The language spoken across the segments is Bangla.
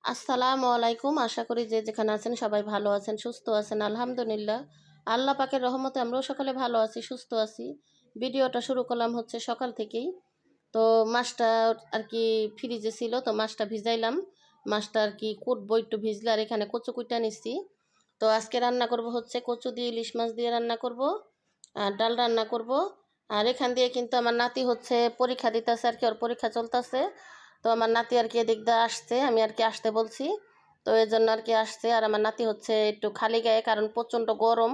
আসসালামু আলাইকুম। আশা করি যে যেখানে আছেন সবাই ভালো আছেন, সুস্থ আছেন। আলহামদুলিল্লাহ। আল্লাহ পাকের রহমতে আমরাও সকলে ভালো আছি, সুস্থ আছি। ভিডিওটা শুরু করলাম হচ্ছে সকাল থেকেই। তো মাছটা আর কি ফ্রিজে ছিল, তো মাছটা ভিজাইলাম। মাছটা আর কি কুটবো, একটু ভিজলে। আর এখানে কচু কুইটা নিচ্ছি। তো আজকে রান্না করব হচ্ছে কচু দিয়ে ইলিশ মাছ দিয়ে রান্না করব, আর ডাল রান্না করব। আর এখান দিয়ে কিন্তু আমার নাতি হচ্ছে পরীক্ষা দিতেছে আর কি, ওর পরীক্ষা চলতেছে। তো আমার নাতি আর কি এদিক দিয়ে আসছে, আমি আর কি আসতে বলছি। তো এই জন্য আর কি আসছে। আর আমার নাতি হচ্ছে একটু খালি গায়ে, কারণ প্রচণ্ড গরম।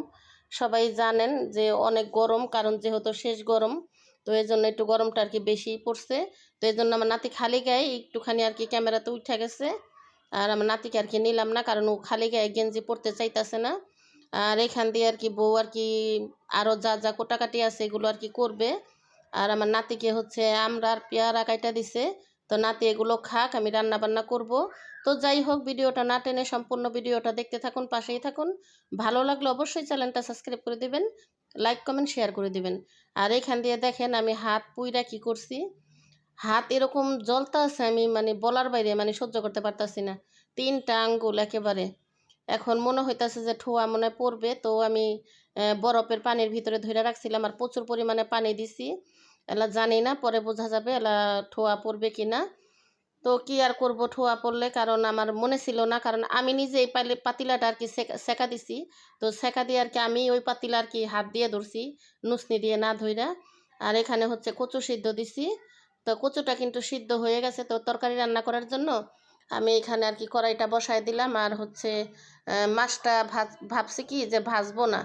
সবাই জানেন যে অনেক গরম, কারণ যেহেতু শেষ গরম। তো এই জন্য একটু গরমটা আর কি বেশি পড়ছে। তো এই জন্য আমার নাতি খালি গায়ে একটুখানি আর কি ক্যামেরাতে উঠে গেছে। আর আমার নাতিকে আর কি নিলাম না, কারণ ও খালি গায়ে গেঞ্জি পরতে চাইতেছে না। আর এখান দিয়ে আর কি বউ আর কি আরও যা যা কোটাকাটি আছে এগুলো আর কি করবে। আর আমার নাতিকে হচ্ছে আমরা আর পেয়ারা কাইটা দিছে। তো নাতি এগুলো খাক, আমি রান্না বান্না করব। তো যাই হোক, ভিডিওটা না টেনে সম্পূর্ণ ভিডিওটা দেখতে থাকুন, পাশেই থাকুন। ভালো লাগলে অবশ্যই চ্যানেলটা সাবস্ক্রাইব করে দিবেন, লাইক কমেন্ট শেয়ার করে দিবেন। আর এখান দিয়ে দেখেন আমি হাত পুইরা কি করছি। হাত এরকম জ্বলতা আছে, আমি মানে বলার বাইরে, মানে সহ্য করতে পারতাছি না। 3টা আঙ্গুল একেবারে। এখন মনে হইতাছে যে ঠোয়া মনে হয় পড়বে। তো আমি বরফের পানির ভিতরে ধরে রাখছিলাম, আর প্রচুর পরিমাণে পানি দিছি। এলা জানি না, পরে বোঝা যাবে এলা ঠোয়া পড়বে কি না। তো কি আর করব, ঠোয়া পড়লে, কারণ আমার মনে ছিল না, কারণ আমি নিজে এই পাতিলাটা আর কি সেকা দিছি। তো সেকা দিয়ে আর কি আমি ওই পাতিলা আর কি হাত দিয়ে ধরছি, নুসনি দিয়ে না ধইরা। আর এখানে হচ্ছে কচু সিদ্ধ দিছি। তো কচুটা কিন্তু সিদ্ধ হয়ে গেছে। তো তরকারি রান্না করার জন্য আমি এখানে আর কি কড়াইটা বসায় দিলাম। আর হচ্ছে মাছটা ভাবছি কি যে ভাজবো না।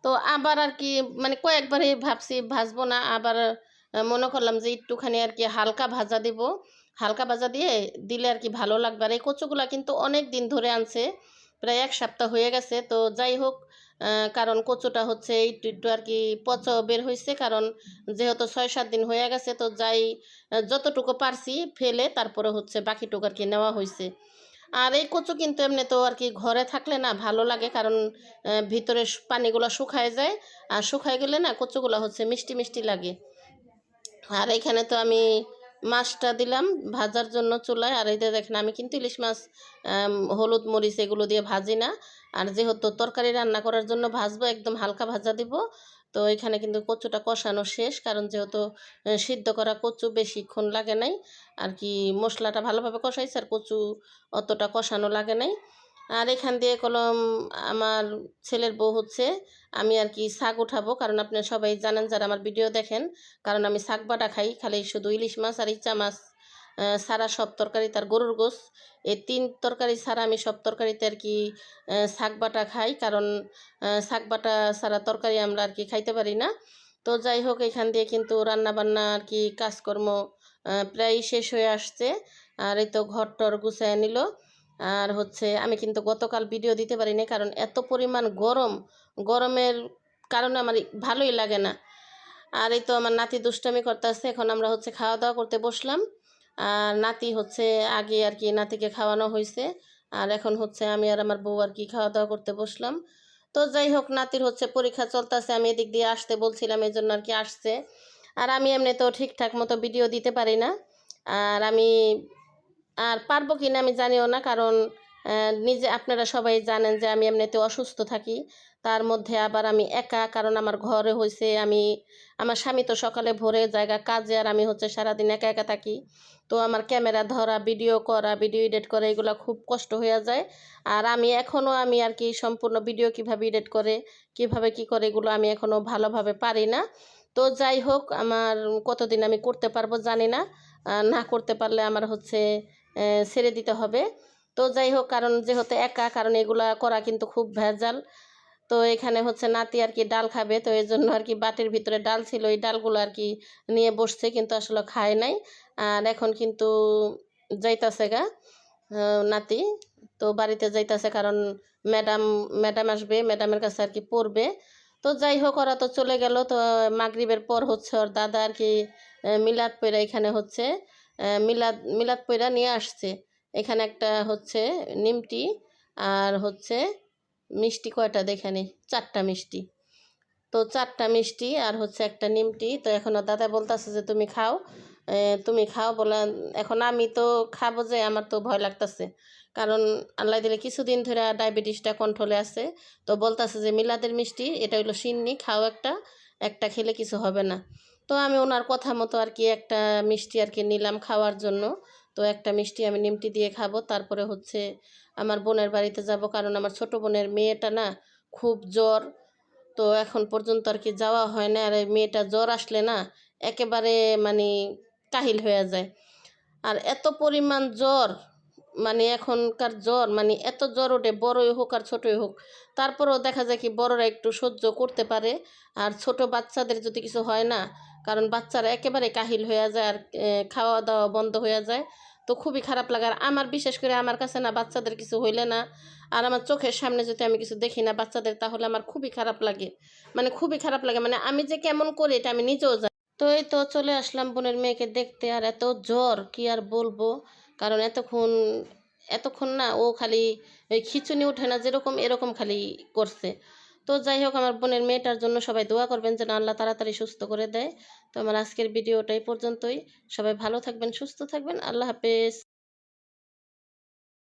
তো আবার আর কি মানে কয়েকবারই ভাবছি ভাজবো না, আবার মনে করলাম যে একটুখানি আর কি হালকা ভাজা দিব। হালকা ভাজা দিয়ে দিলে আর কি ভালো লাগবে। আর এই কচুগুলা কিন্তু অনেক দিন ধরে আনছে, প্রায় 1 সপ্তাহ হয়ে গেছে। তো যাই হোক, কারণ কচুটা হচ্ছে একটু একটু আর কি পচা বের হয়েছে, কারণ যেহেতু 6-7 দিন হয়ে গেছে। তো যাই যতটুকু পারছি ফেলে তারপরে হচ্ছে বাকিটুকু আর কি নেওয়া হয়েছে। আর এই কচু কিন্তু এমনি তো আর কি ঘরে থাকলে না ভালো লাগে, কারণ ভিতরে পানিগুলো শুকায় যায়। আর শুকায় গেলে না কচুগুলো হচ্ছে মিষ্টি মিষ্টি লাগে। আর এখানে তো আমি মাছটা দিলাম ভাজার জন্য চুলায়। আর এই যে দেখেন আমি কিন্তু ইলিশ মাছ হলুদ মরিচ এগুলো দিয়ে ভাজি না। আর যেহেতু তরকারি রান্না করার জন্য ভাজবো, একদম হালকা ভাজা দিব। তো এখানে কিন্তু কচুটা কষানো শেষ, কারণ যেহেতু সিদ্ধ করা কচু বেশিক্ষণ লাগে নাই আর কি। মশলাটা ভালোভাবে কষাইছে, আর কচু অতটা কষানো লাগে নাই। আর এখান দিয়ে কলম আমার ছেলের বউ হচ্ছে আমি আর কি শাক উঠাবো, কারণ আপনারা সবাই জানেন যারা আমার ভিডিও দেখেন, কারণ আমি শাক বাটা খাই। খালি শুধু ইলিশ মাছ আর ইচ্ছা মাছ ছাড়া সব তরকারি, তার গরুর গোশ, এই 3 তরকারি ছাড়া আমি সব তরকারিতে আর কি শাক বাটা খাই, কারণ শাক বাটা ছাড়া তরকারি আমরা আর কি খাইতে পারি না। তো যাই হোক, এখান দিয়ে কিন্তু রান্না বান্না আর কি কাজকর্ম প্রায় শেষ হয়ে আসছে। আর এই তো ঘর টর গুছায় নিল। আর হচ্ছে আমি কিন্তু গতকাল ভিডিও দিতে পারিনি, কারণ এত পরিমাণ গরম, গরমের কারণে আমার ভালোই লাগে না। আর এই তো আমার নাতি দুষ্টামি করতেছে। এখন আমরা হচ্ছে খাওয়া দাওয়া করতে বসলাম। আর নাতি হচ্ছে আগে আর কি নাতিকে খাওয়ানো হয়েছে। আর এখন হচ্ছে আমি আর আমার বউ আর কি খাওয়া দাওয়া করতে বসলাম। তো যাই হোক, নাতির হচ্ছে পরীক্ষা চলতেছে, আমি এদিক দিয়ে আসতে বলছিলাম, এই জন্য আর কি আসছে। আর আমি এমনি তো ঠিকঠাক মতো ভিডিও দিতে পারি না। আর আমি আর পারবো কি না আমি জানিও না, কারণ নিজে আপনারা সবাই জানেন যে আমি এমনিতে অসুস্থ থাকি। তার মধ্যে আবার আমি একা, কারণ আমার ঘরে হয়েছে আমি, আমার স্বামী তো সকালে ভোরে জায়গা কাজে, আর আমি হচ্ছে সারাদিন একা একা থাকি। তো আমার ক্যামেরা ধরা, ভিডিও করা, ভিডিও এডিট করা এগুলো খুব কষ্ট হয়ে যায়। আর আমি এখনও আমি আর কি সম্পূর্ণ ভিডিও কিভাবে এডিট করে, কিভাবে কি করে, এগুলো আমি এখনও ভালোভাবে পারি না। তো যাই হোক, আমার কতদিন আমি করতে পারবো জানি না। না করতে পারলে আমার হচ্ছে ছেড়ে দিতে হবে। তো যাই হোক, কারণ যেহেতু একা, কারণ এগুলা করা কিন্তু খুব ভেজাল। তো এখানে হচ্ছে নাতি আর কি ডাল খাবে, তো এই জন্য আর কি বাটির ভিতরে ডাল ছিল, এই ডালগুলো আর কি নিয়ে বসছে, কিন্তু আসলে খায় নাই। আর এখন কিন্তু যাইতাছে গা নাতি। তো বাড়িতে যাইতাছে, কারণ ম্যাডাম ম্যাডাম আসবে, ম্যাডামের কাছে আর কি পড়বে। তো যাই হোক, ওরা তো চলে গেল। তো মাগরিবের পর হচ্ছে ওর দাদা আর কি মিলাদ পইরা এখানে হচ্ছে মিলাদ মিলাদ পইরা নিয়ে আসছে। এখানে একটা হচ্ছে নিমটি, আর হচ্ছে মিষ্টি কয়টা দেখে নি, 4টা মিষ্টি। তো 4টা মিষ্টি আর হচ্ছে একটা নিমটি। তো এখন ওর দাদা বলতেছে যে তুমি খাও। তুমি খাও বলে। এখন আমি তো খাবো যে আমার তো ভয় লাগতেছে, কারণ আল্লাহ দিলে কিছুদিন ধরে ডায়াবেটিসটা কন্ট্রোলে আছে। তো বলতেছে যে মিলাদের মিষ্টি এটা হইলো সিন্নি, খাও একটা, একটা খেলে কিছু হবে না। তো আমি ওনার কথা মতো আর কি একটা মিষ্টি আর কি নিলাম খাওয়ার জন্য। তো একটা মিষ্টি আমি নিমটি দিয়ে খাবো, তারপরে হচ্ছে আমার বোনের বাড়িতে যাব, কারণ আমার ছোট বোনের মেয়েটা না খুব জ্বর। তো এখন পর্যন্ত আর কি যাওয়া হয় না। আর এই মেয়েটা জ্বর আসলে না একেবারে মানে কাহিল হয়ে যায়। আর এত পরিমাণ জ্বর, মানে এখনকার জ্বর মানে এত জ্বর ওঠে, বড়ই হোক আর ছোটই হোক। তারপরেও দেখা যায় কি বড়রা একটু সহ্য করতে পারে, আর ছোট বাচ্চাদের যদি কিছু হয় না, কারণ বাচ্চারা একেবারে কাহিল হয়ে যায় আর খাওয়া দাওয়া বন্ধ হয়ে যায়। তো খুবই খারাপ লাগে। আর আমার বিশেষ করে আমার কাছে না বাচ্চাদের কিছু হইলে না, আর আমার চোখের সামনে যদি আমি কিছু দেখি না বাচ্চাদের, তাহলে আমার খুবই খারাপ লাগে, মানে খুবই খারাপ লাগে, মানে আমি যে কেমন করি এটা আমি নিজেও জানি। তো এই তো চলে আসলাম বোনের মেয়েকে দেখতে, আর এত জ্বর কি আর বলবো। কারণ এতক্ষণ এতক্ষণ না ও খালি ওই খিঁচুনি ওঠে না যেরকম, এরকম খালি করছে। তো যাই হোক, আমার বোনের মেয়েটার জন্য সবাই দোয়া করবেন যেন আল্লাহ তাড়াতাড়ি সুস্থ করে দেয়। তো আমার আজকের ভিডিওটা এই পর্যন্তই। সবাই ভালো থাকবেন, সুস্থ থাকবেন। আল্লাহ হাফেজ।